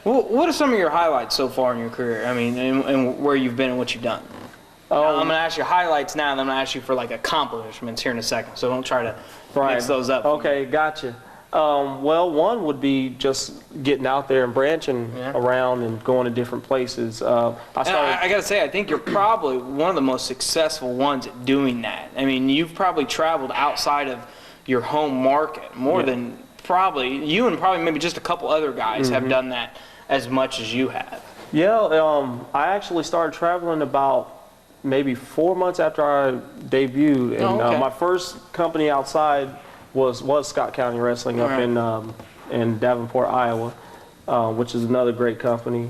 Well, what are some of your highlights so far in your career? I mean, and where you've been and what you've done. Now, I'm going to ask you highlights now, and then I'm going to ask you for like accomplishments here in a second. So don't try to mix those up. Okay, gotcha. Well, one would be just getting out there and branching around and going to different places. I got to say, I think you're probably one of the most successful ones at doing that. I mean, you've probably traveled outside of your home market more than probably you and probably maybe just a couple other guys have done that as much as you have. Yeah, I actually started traveling about maybe 4 months after I debuted, and my first company outside was Scott County Wrestling up in Davenport, Iowa, which is another great company.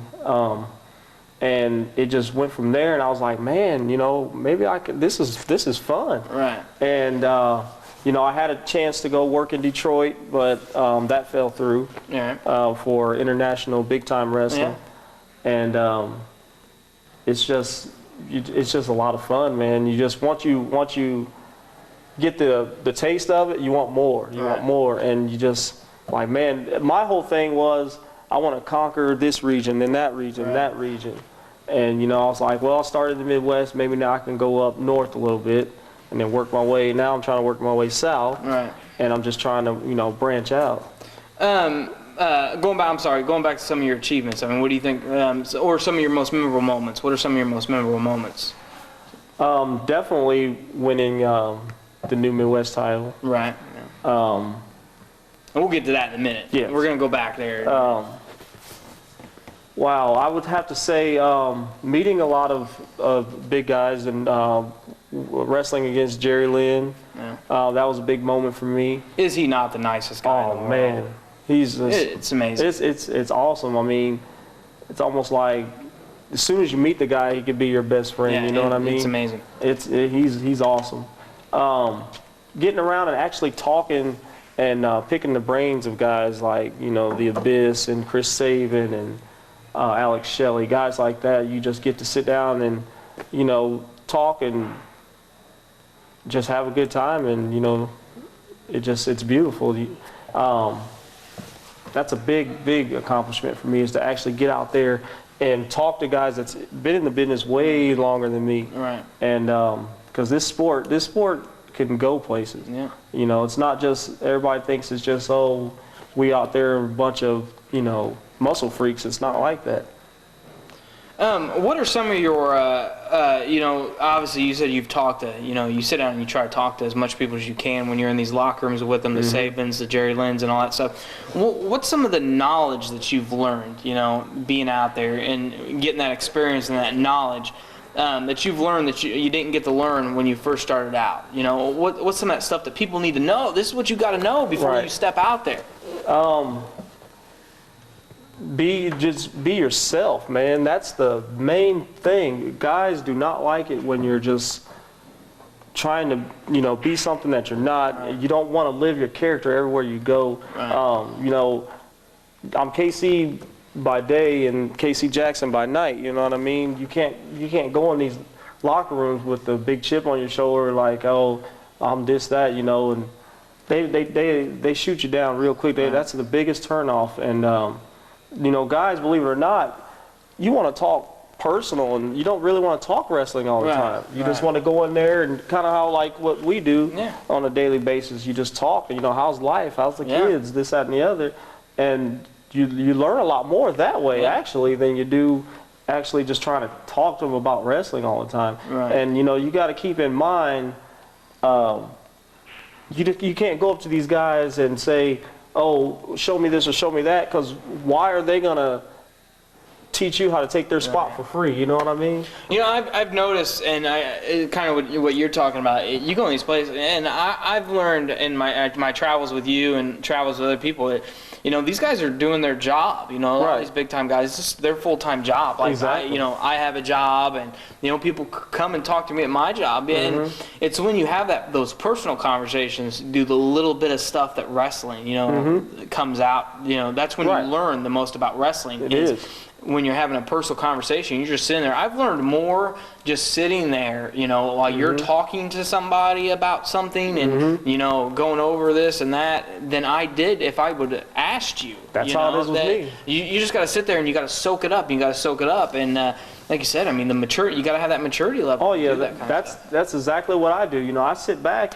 And it just went from there, and I was like, man, you know, maybe I could. This is fun. Right. And you know, I had a chance to go work in Detroit, but that fell through for international big time wrestling, and it's just a lot of fun, man. You just once you get the taste of it, you want more. You want more, and you just like, man. My whole thing was I want to conquer this region, then that region, that region, and you know, I was like, well, I started in the Midwest. Maybe now I can go up north a little bit, and then work my way. Now I'm trying to work my way south, and I'm just trying to branch out. Going back to some of your achievements. I mean, what do you think, or some of your most memorable moments? What are some of your most memorable moments? Definitely winning the new Midwest title. Right. And we'll get to that in a minute. Yeah. We're going to go back there. Wow, I would have to say meeting a lot of big guys and wrestling against Jerry Lynn. That was a big moment for me. Is he not the nicest guy in the world? Man. It's amazing. It's awesome. I mean, it's almost like as soon as you meet the guy, he could be your best friend. You know what I mean? It's amazing. He's awesome. Getting around and actually talking and picking the brains of guys like, you know, the Abyss and Chris Sabin and Alex Shelley, guys like that. You just get to sit down and, you know, talk and just have a good time, and you know, it's beautiful. That's a big accomplishment for me, is to actually get out there and talk to guys that's been in the business way longer than me. Right. And because this sport can go places. Yeah. You know, it's not just, everybody thinks it's just, oh, we out there a bunch of, you know, muscle freaks. It's not like that. What are some of your, you know, obviously you said you've talked to, you know, you sit down and you try to talk to as much people as you can when you're in these locker rooms with them, the Sabins, the Jerry Lynn's and all that stuff. What's some of the knowledge that you've learned, you know, being out there and getting that experience and that knowledge that you've learned that you didn't get to learn when you first started out? You know, what's some of that stuff that people need to know? This is what you got to know before you step out there. Just be yourself, man. That's the main thing. Guys do not like it when you're just trying to, you know, be something that you're not. You don't want to live your character everywhere you go. You know, I'm KC by day and KC Jackson by night. You know what I mean? You can't go in these locker rooms with the big chip on your shoulder, like, oh, I'm this, that, you know, and they shoot you down real quick. That's the biggest turnoff. And you know, guys, believe it or not, you want to talk personal, and you don't really want to talk wrestling all the time. You just want to go in there and kind of how, like, what we do on a daily basis. You just talk, you know, how's life, how's the kids, this, that, and the other. And you learn a lot more that way, actually, than you do actually just trying to talk to them about wrestling all the time. And, you know, you got to keep in mind, you can't go up to these guys and say, oh, show me this or show me that, because why are they going to teach you how to take their spot for free? You know what I mean? You know, I've noticed, and kind of what you're talking about, you go in these places, and I've learned in my travels with you and travels with other people that, you know, these guys are doing their job. You know, a lot of these big time guys, it's just their full time job. Like, I have a job, and you know, people come and talk to me at my job, and it's when you have those personal conversations, do the little bit of stuff that wrestling, you know, comes out. You know, that's when you learn the most about wrestling. when you're having a personal conversation, you're just sitting there. I've learned more just sitting there, you know, while you're talking to somebody about something and, you know, going over this and that than I did if I would have asked you. That's how it is with me. You just got to sit there and you got to soak it up. You got to soak it up. And like you said, I mean, the maturity, you got to have that maturity level. Oh, yeah, to do that kind of stuff. that's exactly what I do. You know, I sit back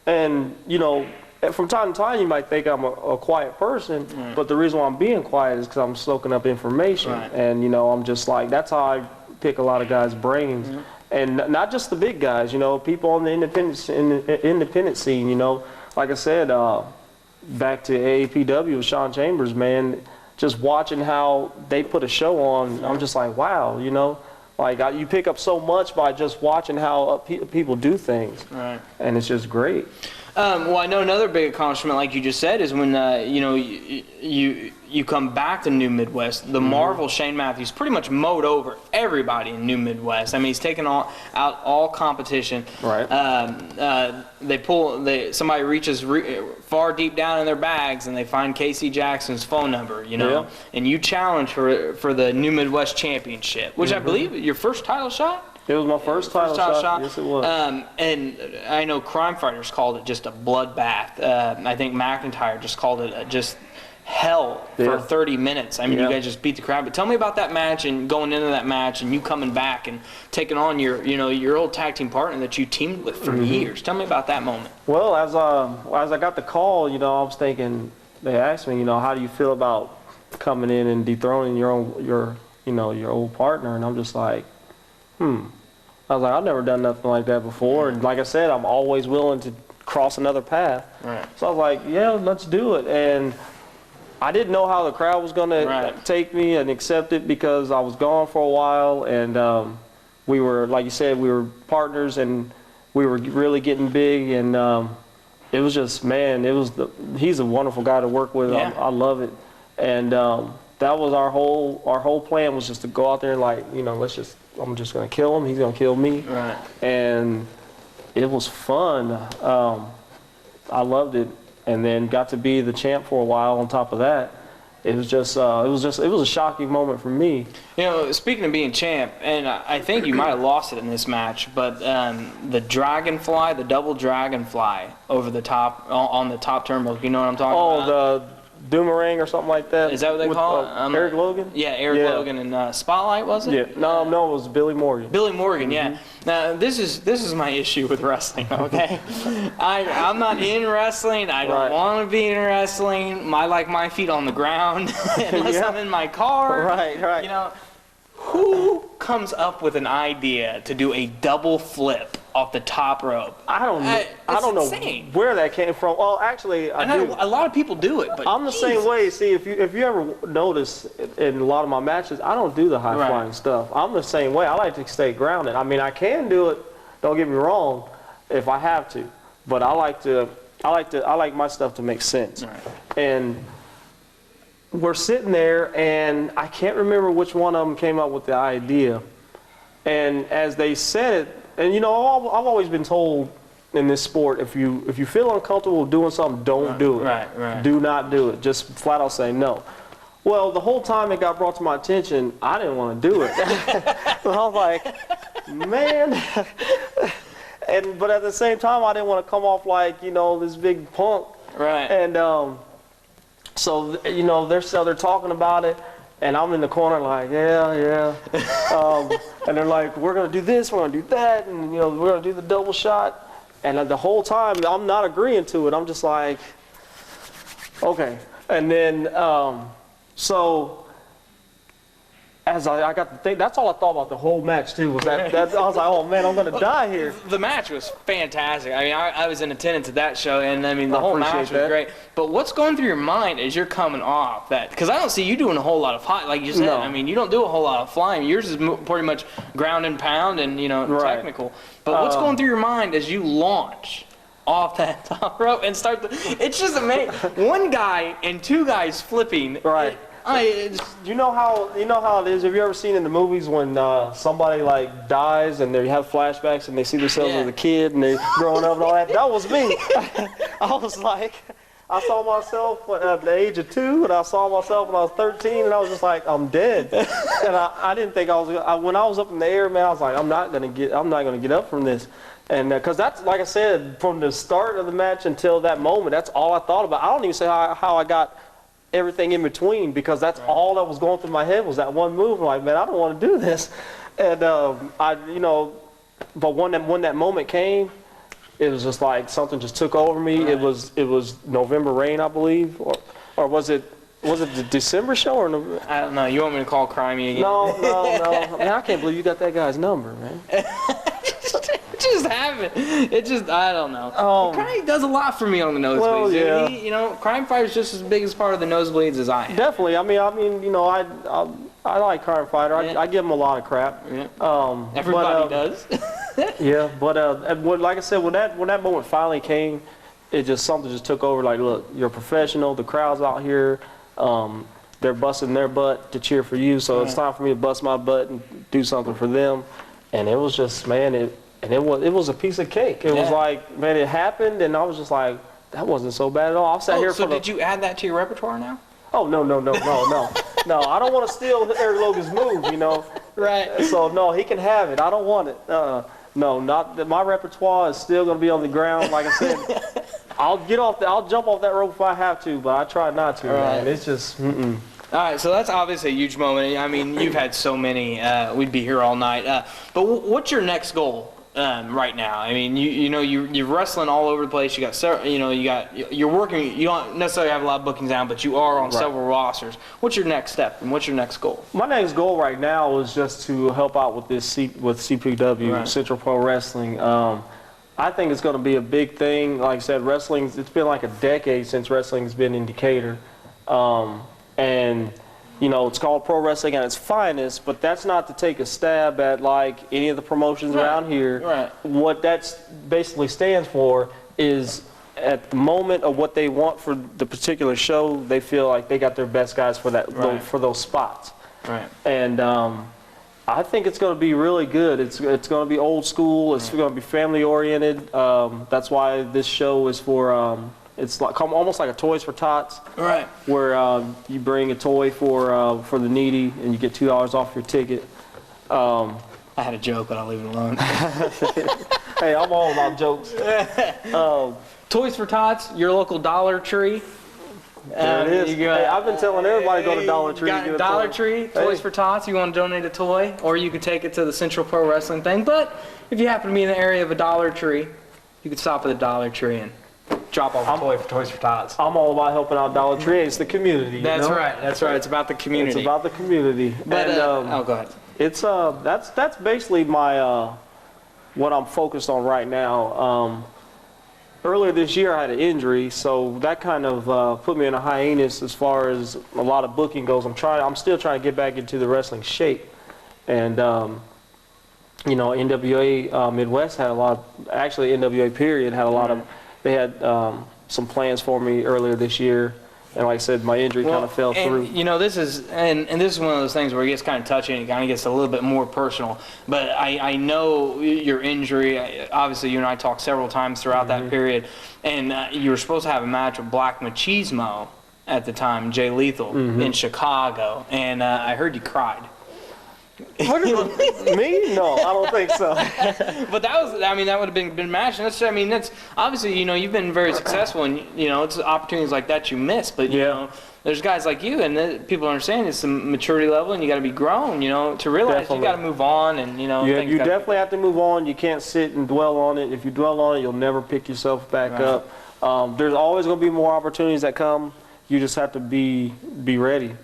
and, you know, from time to time, you might think I'm a quiet person, but the reason why I'm being quiet is because I'm soaking up information. Right. And, you know, I'm just like, that's how I pick a lot of guys' brains. And not just the big guys, you know, people on the independent scene, you know. Like I said, back to AAPW with Sean Chambers, man, just watching how they put a show on, I'm just like, wow, you know. Like, you pick up so much by just watching how people do things. Right. And it's just great. Well, I know another big accomplishment, like you just said, is when you know you come back to New Midwest. The Marvel Shane Matthews pretty much mowed over everybody in New Midwest. I mean, he's taken out all competition. Right. Somebody reaches far deep down in their bags and they find Casey Jackson's phone number. You know, and you challenge for the New Midwest Championship, which I believe your first title shot. It was my first title shot. Yes, it was. And I know Crime Fighters called it just a bloodbath. I think McIntyre just called it just hell for 30 minutes. I mean, you guys just beat the crap. But tell me about that match and going into that match and you coming back and taking on your old tag team partner that you teamed with for years. Tell me about that moment. Well, as I got the call, you know, I was thinking. They asked me, you know, how do you feel about coming in and dethroning your old partner? And I'm just like, I was like, I've never done nothing like that before. And like I said, I'm always willing to cross another path. Right. So I was like, yeah, let's do it. And I didn't know how the crowd was going to take me and accept it because I was gone for a while. And we were, like you said, we were partners and we were really getting big. And it was just, man, he's a wonderful guy to work with. Yeah. I love it. And that was our whole plan was just to go out there and, like, you know, I'm just going to kill him. He's going to kill me. Right. And it was fun. I loved it. And then got to be the champ for a while on top of that. It was a shocking moment for me. You know, speaking of being champ, and I think you might have lost it in this match, but the dragonfly, the double dragonfly over the top, on the top turnbuckle, you know what I'm talking about? Oh, the Doomerang or something like that. Is that what they call it? Eric Logan? Yeah, Eric Logan and Spotlight, was it? Yeah. No, it was Billy Morgan. Billy Morgan, yeah. Now, this is my issue with wrestling, okay? I'm not in wrestling. I don't want to be in wrestling. I like my feet on the ground unless I'm in my car. Right. You know, who comes up with an idea to do a double flip off the top rope? I don't know where that came from. Well, actually, I do. A lot of people do it, but I'm the same way. See, if you ever notice in a lot of my matches, I don't do the high flying stuff. I'm the same way. I like to stay grounded. I mean, I can do it. Don't get me wrong, if I have to, but I like my stuff to make sense. Right. And we're sitting there, and I can't remember which one of them came up with the idea. And as they said it, and you know, I've always been told in this sport, if you feel uncomfortable doing something, don't do it. Right. Do not do it. Just flat out say no. Well, the whole time it got brought to my attention, I didn't want to do it. So I was like, man. But at the same time, I didn't want to come off like, you know, this big punk. Right. And so, you know, they're talking about it. And I'm in the corner like, yeah. And they're like, we're going to do this, we're going to do that, and, you know, we're going to do the double shot. And the whole time, I'm not agreeing to it. I'm just like, okay. And then, so as I got to think, that's all I thought about the whole match, too, was that I was like, oh, man, I'm going to die here. The match was fantastic. I mean, I was in attendance at that show, and, I mean, the whole match was great. But what's going through your mind as you're coming off that? Because I don't see you doing a whole lot of flying, like you said. No. I mean, you don't do a whole lot of flying. Yours is pretty much ground and pound and, you know, technical. But what's going through your mind as you launch off that top rope and start it's just amazing. One guy and two guys flipping. Right. You know how it is. Have you ever seen in the movies when somebody like dies and they have flashbacks and they see themselves as a kid and they're growing up and all that? That was me. I I saw myself at the age of 2, and I saw myself when I was 13, and I was just like, I'm dead. And I didn't think I was. When I was up in the air, man, I was like, I'm not gonna get up from this. And because that's, like I said, from the start of the match until that moment, that's all I thought about. I don't even say how I got everything in between, because that's all that was going through my head was that one move. I'm like, man, I don't want to do this. And but when that moment came, it was just like something just took over me. Right. It was November Rain, I believe, or was it the December show or no? I don't know. You want me to call Crimey again? No. Man, I can't believe you got that guy's number, man. It just happened. It just, I don't know. Crime does a lot for me on the nosebleeds. Well, yeah. He, Crime Fighter's just as big as part of the nosebleeds as I am. Definitely. I mean, I like Crime Fighter. I give him a lot of crap. Yeah. Everybody does. Yeah, but like I said, when that moment finally came, something just took over. Like, look, you're a professional. The crowd's out here. They're busting their butt to cheer for you. So it's time for me to bust my butt and do something for them. And it was just, man, it was a piece of cake. It was like, man, it happened, and I was just like, that wasn't so bad at all. I sat here so did you add that to your repertoire now? Oh, no. No, I don't want to steal Eric Logan's move, Right. So, no, he can have it. I don't want it. No, not my repertoire is still going to be on the ground. Like I said, I'll jump off that rope if I have to, but I try not to, man. It's just, All right, so that's obviously a huge moment. I mean, you've had so many. We'd be here all night. But what's your next goal right now? I mean, you're wrestling all over the place. You got several. You're working. You don't necessarily have a lot of bookings down, but you are on several rosters. What's your next step and what's your next goal? My next goal right now is just to help out with this with CPW, Central Pro Wrestling. I think it's going to be a big thing. Like I said, wrestling. It's been like a decade since wrestling's been in Decatur. And, it's called pro wrestling at its finest, but that's not to take a stab at, like, any of the promotions around here. Right. What that basically stands for is, at the moment of what they want for the particular show, they feel like they got their best guys for for those spots. Right. And I think it's going to be really good. It's going to be old school. It's going to be family-oriented. That's why this show is for... it's like almost like a Toys for Tots, right? Where you bring a toy for the needy, and you get $2 off your ticket. I had a joke, but I'll leave it alone. Hey, I'm all about jokes. Toys for Tots, your local Dollar Tree. There it is. Hey, I've been telling everybody to go to Dollar Tree. Got Dollar Tree, Toys for Tots. You want to donate a toy, or you could take it to the Central Pro Wrestling thing. But if you happen to be in the area of a Dollar Tree, you could stop at the Dollar Tree and drop off a toy for Toys for Tots. I'm all about helping out Dollar Tree. It's the community. That's right. That's right. It's about the community. It's about the community. But, and, go ahead. It's that's basically my what I'm focused on right now. Earlier this year, I had an injury, so that kind of put me in a hiatus as far as a lot of booking goes. I'm still trying to get back into the wrestling shape, and NWA Midwest had a lot. Actually, NWA period had a lot of. They had some plans for me earlier this year, and like I said, my injury kind of fell through. This is this is one of those things where it gets kind of touchy and it kind of gets a little bit more personal. But I know your injury. Obviously, you and I talked several times throughout that period, and you were supposed to have a match with Black Machismo at the time, Jay Lethal, in Chicago, and I heard you cried. Me? No, I don't think so. But that would have been a match. And that's obviously, you've been very successful, and it's opportunities like that you miss. But there's guys like you, and people understand it's the maturity level, and you got to be grown, to realize you got to move on, and you definitely have to move on. You can't sit and dwell on it. If you dwell on it, you'll never pick yourself back up. There's always going to be more opportunities that come. You just have to be ready,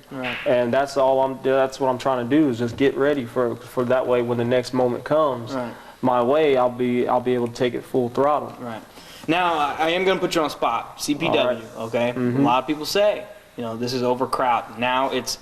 and that's what I'm trying to do is just get ready for that way when the next moment comes my way, I'll be able to take it full throttle. Right. Now I am going to put you on the spot. CPW, okay? A lot of people say, this is overcrowded. Now it's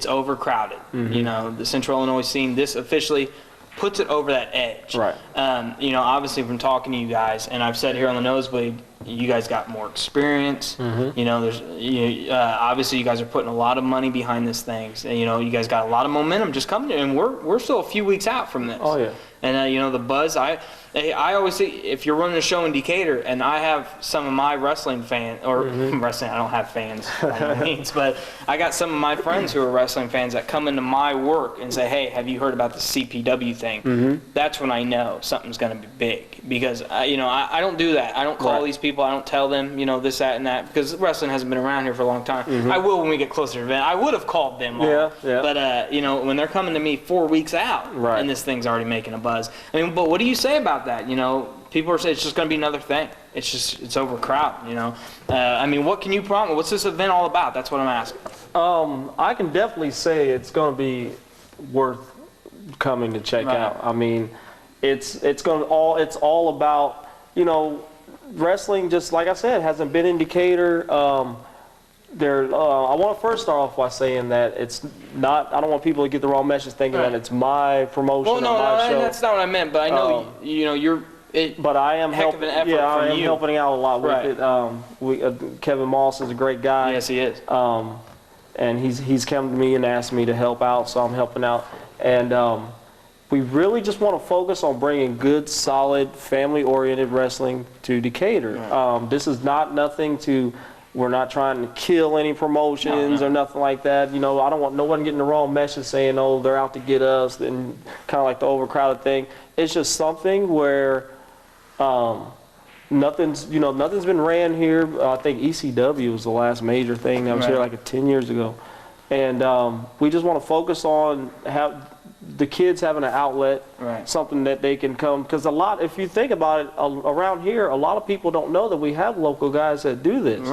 overcrowded. The Central Illinois scene. This officially puts it over that edge. Right. Obviously from talking to you guys, and I've said here on the Nosebleed, you guys got more experience. Obviously you guys are putting a lot of money behind this thing. And, you guys got a lot of momentum just coming in, and we're still a few weeks out from this. Oh yeah. And you know, the buzz. I always see, if you're running a show in Decatur, and I have some of my wrestling fans, or wrestling, I don't have fans by no means, but I got some of my friends who are wrestling fans that come into my work and say, hey, have you heard about the CPW thing? That's when I know something's going to be big, because you know, I don't do that. I don't call these people. I don't tell them, you know, this, that, and that, because wrestling hasn't been around here for a long time. I will when we get closer to the event. I would have called them all, but you know, when they're coming to me 4 weeks out, and this thing's already making a buzz. I mean, but what do you say about that? You know, people are saying it's just going to be another thing. It's overcrowded, you know. I mean, what can you promise? What's this event all about? That's what I'm asking. I can definitely say it's going to be worth coming to check out. I mean, it's all about, you know, wrestling. Just like I said, hasn't been in Decatur. I want to first start off by saying that it's not. I don't want people to get the wrong message thinking that it's my promotion or my show. That's not what I meant. But I know you know you're. But I am helping. Yeah, I am helping out a lot with it. Kevin Moss is a great guy. Yes, he is. And he's come to me and asked me to help out, so I'm helping out. And we really just want to focus on bringing good, solid, family-oriented wrestling to Decatur. This is nothing to. We're not trying to kill any promotions or nothing like that. You know, I don't want no one getting the wrong message saying, oh, they're out to get us, and kind of like the overcrowded thing. It's just something where nothing's been ran here. I think ECW was the last major thing that was here like 10 years ago. And we just want to focus on the kids having an outlet, something that they can come. Because if you think about it, around here, a lot of people don't know that we have local guys that do this.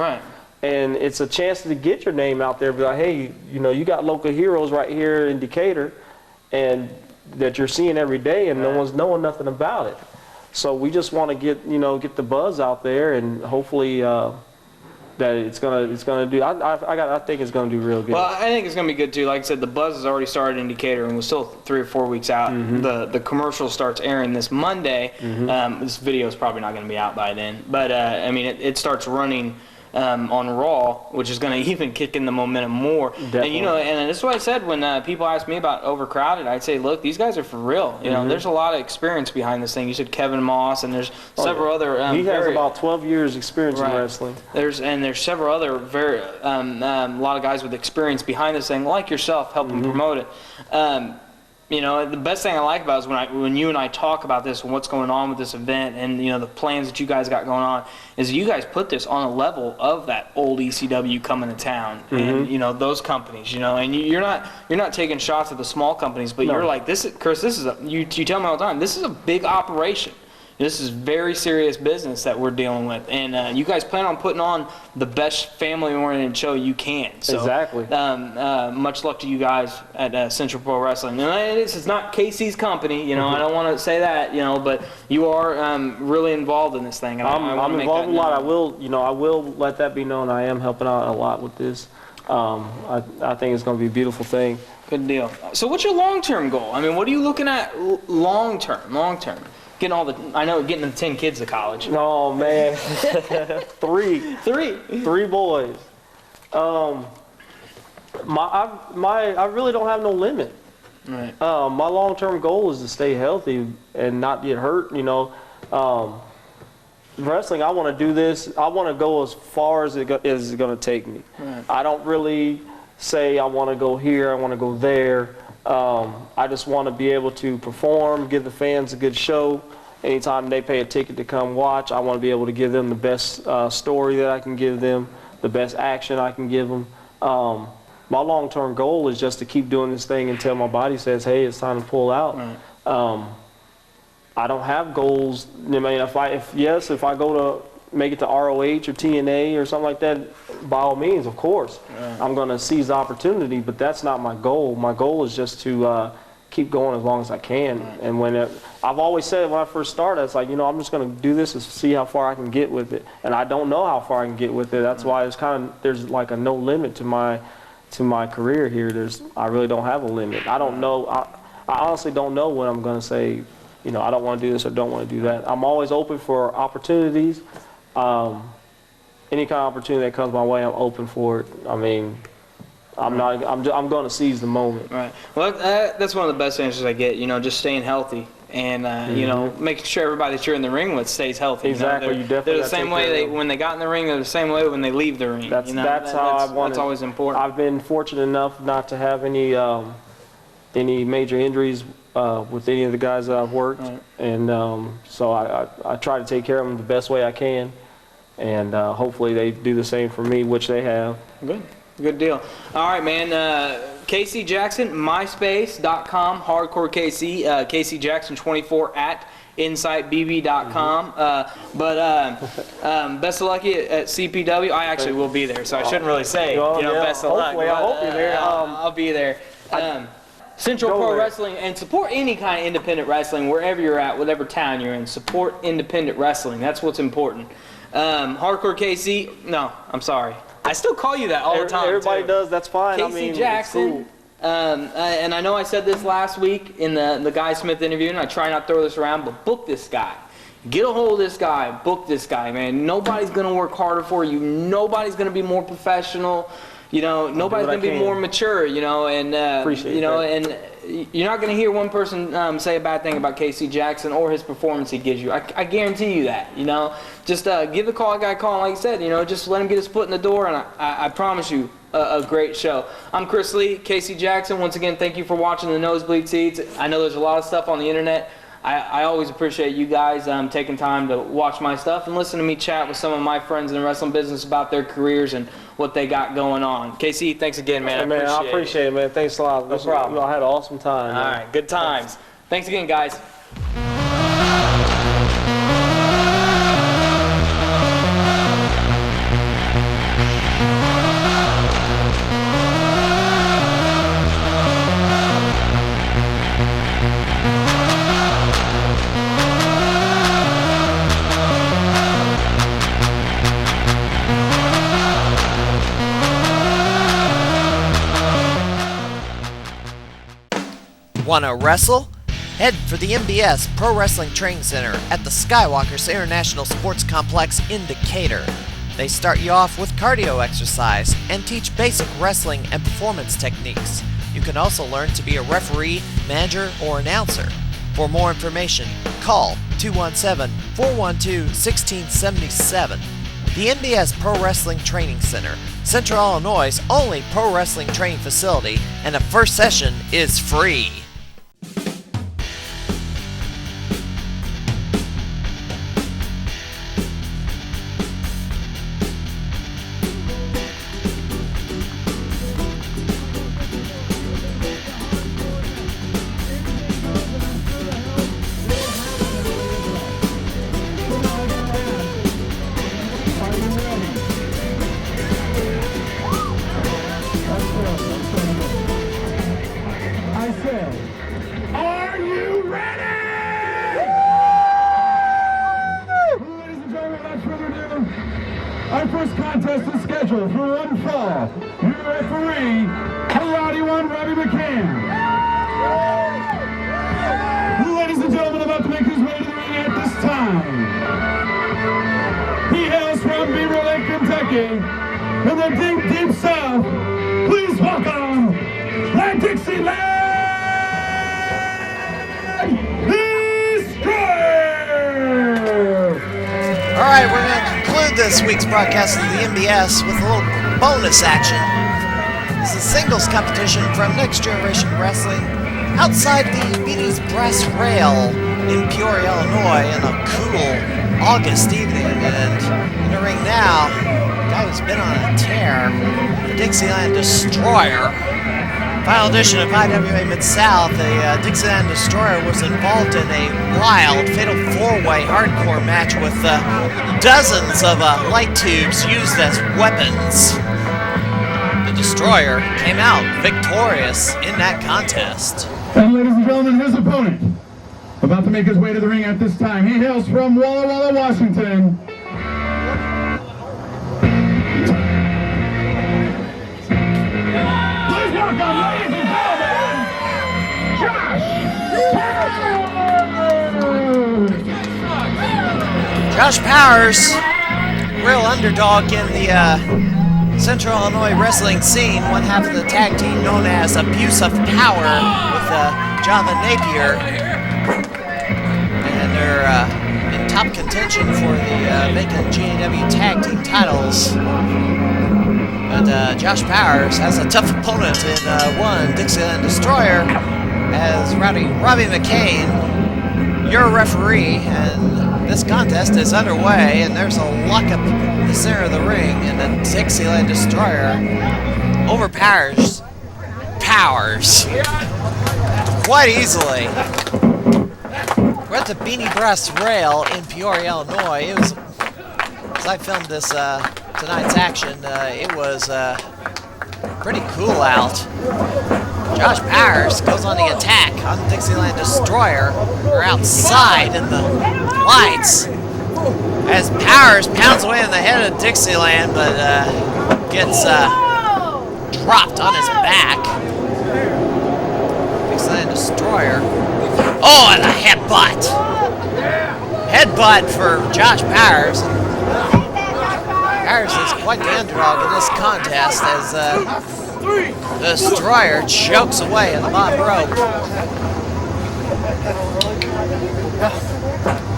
And it's a chance to get your name out there. Be like, hey, you know, you got local heroes right here in Decatur, and that you're seeing every day, and no one's knowing nothing about it. So we just want to get the buzz out there, and hopefully that it's gonna do. I think it's gonna do real good. Well, I think it's gonna be good too. Like I said, the buzz has already started in Decatur, and we're still 3 or 4 weeks out. The commercial starts airing this Monday. This video is probably not gonna be out by then, but I mean, it starts running on Raw, which is going to even kick in the momentum more. And you know, and this is what I said when people ask me about overcrowded. I'd say, look, these guys are for real. You know, there's a lot of experience behind this thing. You said Kevin Moss, and there's several other. He has about 12 years experience in wrestling. There's several other a lot of guys with experience behind this thing, like yourself, helping promote it. You know, the best thing I like about it is when you and I talk about this and what's going on with this event, and you know, the plans that you guys got going on, is you guys put this on a level of that old ECW coming to town, and you know, those companies, you know, and you're not taking shots at the small companies, but you're like, Chris, this is you tell me all the time, this is a big operation. This is very serious business that we're dealing with, and you guys plan on putting on the best family-oriented show you can. So, exactly. Much luck to you guys at Central Pro Wrestling. And it's not Casey's company, you know. I don't want to say that, you know, but you are really involved in this thing. And I'm involved a lot. I will let that be known. I am helping out a lot with this. I think it's going to be a beautiful thing. Good deal. So, what's your long-term goal? I mean, what are you looking at long-term? Long-term. Getting the 10 kids to college. Oh man, three boys. I really don't have no limit. Right. My long-term goal is to stay healthy and not get hurt. You know, wrestling. I want to do this. I want to go as far as it's going to take me. Right. I don't really say I want to go here. I want to go there. I just want to be able to perform, give the fans a good show. Anytime they pay a ticket to come watch, I want to be able to give them the best story that I can give them, the best action I can give them. My long-term goal is just to keep doing this thing until my body says, hey, it's time to pull out. Right. I don't have goals. I mean, if I go to make it to ROH or TNA or something like that, by all means, of course, I'm going to seize the opportunity, but that's not my goal. My goal is just to keep going as long as I can. And I've always said when I first started, it's like, you know, I'm just going to do this and see how far I can get with it. And I don't know how far I can get with it. That's why there's like a no limit to my career here. I really don't have a limit. I don't know. I honestly don't know when I'm going to say, you know, I don't want to do this or don't want to do that. I'm always open for opportunities. Any kind of opportunity that comes my way, I'm open for it. I mean, I'm going to seize the moment. Right. Well, that's one of the best answers I get. You know, just staying healthy. and you know, making sure everybody that you're in the ring with stays healthy. Exactly. You know? They're the same way when they got in the ring. They're the same way when they leave the ring. That's you know? that's how I want. That's always important. I've been fortunate enough not to have any major injuries with any of the guys that I've worked, and so I try to take care of them the best way I can, and hopefully they do the same for me, which they have. Good deal. All right, man. KC Jackson, myspace.com, hardcore KC, KC Jackson 24 at insightbb.com. Best of luck at CPW. I actually will be there, so I shouldn't really say, best of luck. Hopefully, I hope you're there. I'll be there. Central Pro Wrestling, and support any kind of independent wrestling wherever you're at, whatever town you're in. Support independent wrestling. That's what's important. Hardcore KC, no, I'm sorry. I still call you that all the time. Everybody does. That's fine. KC Jackson. Cool. And I know I said this last week in the Guy Smith interview, and I try not to throw this around, but book this guy. Get a hold of this guy. Book this guy, man. Nobody's going to work harder for you. Nobody's going to be more professional. You know, nobody's going to be more mature, you know, and, you know, and you're not going to hear one person say a bad thing about KC Jackson or his performance he gives you. I guarantee you that, you know. Just give the guy a call, like I said, you know, just let him get his foot in the door, and I promise you a great show. I'm Chris Lee, KC Jackson. Once again, thank you for watching the Nosebleed Seats. I know there's a lot of stuff on the internet. I always appreciate you guys taking time to watch my stuff and listen to me chat with some of my friends in the wrestling business about their careers and what they got going on. KC, thanks again, man. I appreciate it, man. Thanks a lot. No problem. I had an awesome time. All right, good times. Thanks again, guys. Want to wrestle? Head for the NBS Pro Wrestling Training Center at the Skywalkers International Sports Complex in Decatur. They start you off with cardio exercise and teach basic wrestling and performance techniques. You can also learn to be a referee, manager, or announcer. For more information, call 217-412-1677. The NBS Pro Wrestling Training Center, Central Illinois' only pro wrestling training facility, and the first session is free. Our first contest is scheduled for one fall. Your referee, Karate One Robbie McCann. Ladies and gentlemen, about to make his way to the ring at this time. He hails from Beaver Lake, Kentucky. From the deep, deep south, please welcome the Dixieland Destroyer. All right, we're going to conclude this week's broadcast of the NBS with a little bonus action. This is a singles competition from Next Generation Wrestling outside the Beatty's Brass Rail in Peoria, Illinois, in a cool August evening. And in the ring now, a guy who's been on a tear, the Dixieland Destroyer. Final edition of IWA Mid-South, the Dixieland Destroyer was involved in a wild fatal four-way hardcore match with dozens of light tubes used as weapons. The Destroyer came out victorious in that contest. And ladies and gentlemen, his opponent, about to make his way to the ring at this time. He hails from Walla Walla, Washington. Please welcome, ladies and gentlemen, Josh Powers, real underdog in the Central Illinois wrestling scene, one half of the tag team known as Abuse of Power with Jonathan Napier. are in top contention for the vacant GAW tag team titles. But Josh Powers has a tough opponent in one Dixieland Destroyer as Robbie McCain, your referee, and this contest is underway, and there's a lockup in the center of the ring, and the Dixieland Destroyer overpowers quite easily. We're at the Beanie Brass Rail in Peoria, Illinois. It was, as I filmed this tonight's action, it was pretty cool out. Josh Powers goes on the attack on the Dixieland Destroyer. We're outside in the lights as Powers pounds away in the head of Dixieland, but gets dropped on his back. Dixieland Destroyer. Oh, and a headbutt. Headbutt for Josh Powers. Powers is quite the underdog in this contest as the Destroyer chokes away at the bottom rope.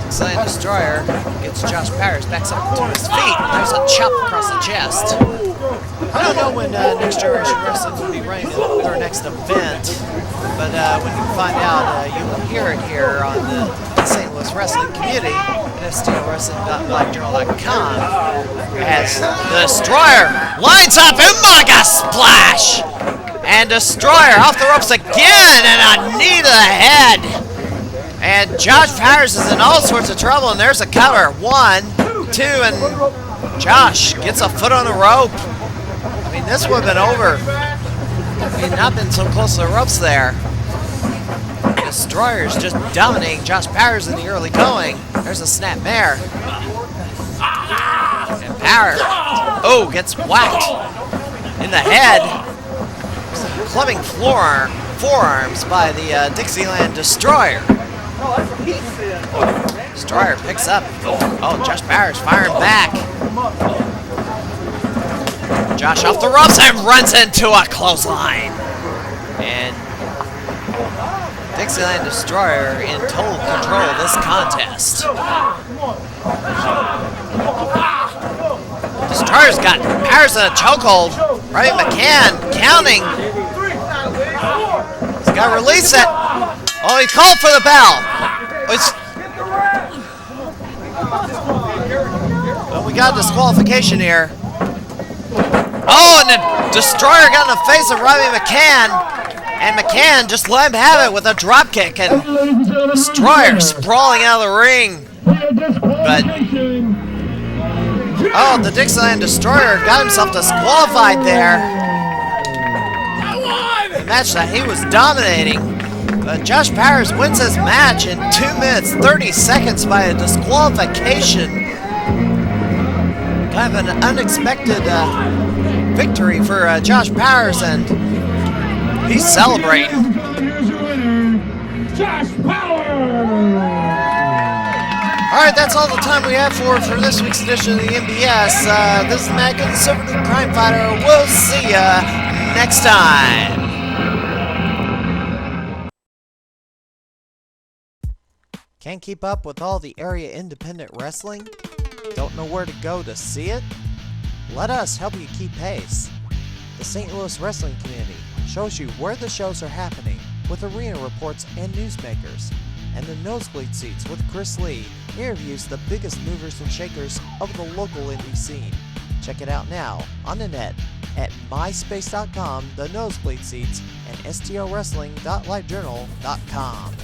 Dixieland Destroyer gets Josh Powers back up to his feet. There's a chop across the chest. I don't know when Next Generation Wrestling will be running their next event, but when you find out, you will hear it here on the St. Louis Wrestling Community at stwrestling.blackjournal.com as the Destroyer lines up Umaga Splash! And Destroyer off the ropes again and a knee to the head! And Josh Powers is in all sorts of trouble, and there's a cover. 1, 2, and Josh gets a foot on the rope. I mean, this would have been over. He had not been so close to the ropes there. Destroyer's just dominating Josh Powers in the early going. There's a snap mare. And Powers, gets whacked in the head. Some clubbing forearms by the Dixieland Destroyer. Destroyer picks up. Oh, Josh Powers firing back. Josh off the ropes and runs into a clothesline. And Dixieland Destroyer in total control of this contest. Destroyer's got Powers in a chokehold. Robbie McCann counting. He's got to release it. Oh, he called for the bell. Well, we got a disqualification here. Oh, and the Destroyer got in the face of Robbie McCann. And McCann just let him have it with a dropkick. And Destroyer sprawling out of the ring. But, the Dixieland Destroyer got himself disqualified there. The match that he was dominating. But Josh Powers wins his match in 2 minutes 30 seconds by a disqualification. Kind of an unexpected victory for Josh Powers, and he's celebrating. Here's your winner, Josh Powers! Alright, that's all the time we have for this week's edition of the NBS. This is Matt, the Silver Duke Crime Fighter. We'll see ya next time. Can't keep up with all the area independent wrestling? Don't know where to go to see it? Let us help you keep pace. The St. Louis Wrestling Community shows you where the shows are happening with arena reports and newsmakers. And the Nosebleed Seats with Chris Lee interviews the biggest movers and shakers of the local indie scene. Check it out now on the net at myspace.com, the Nosebleed Seats, and stowrestling.livejournal.com.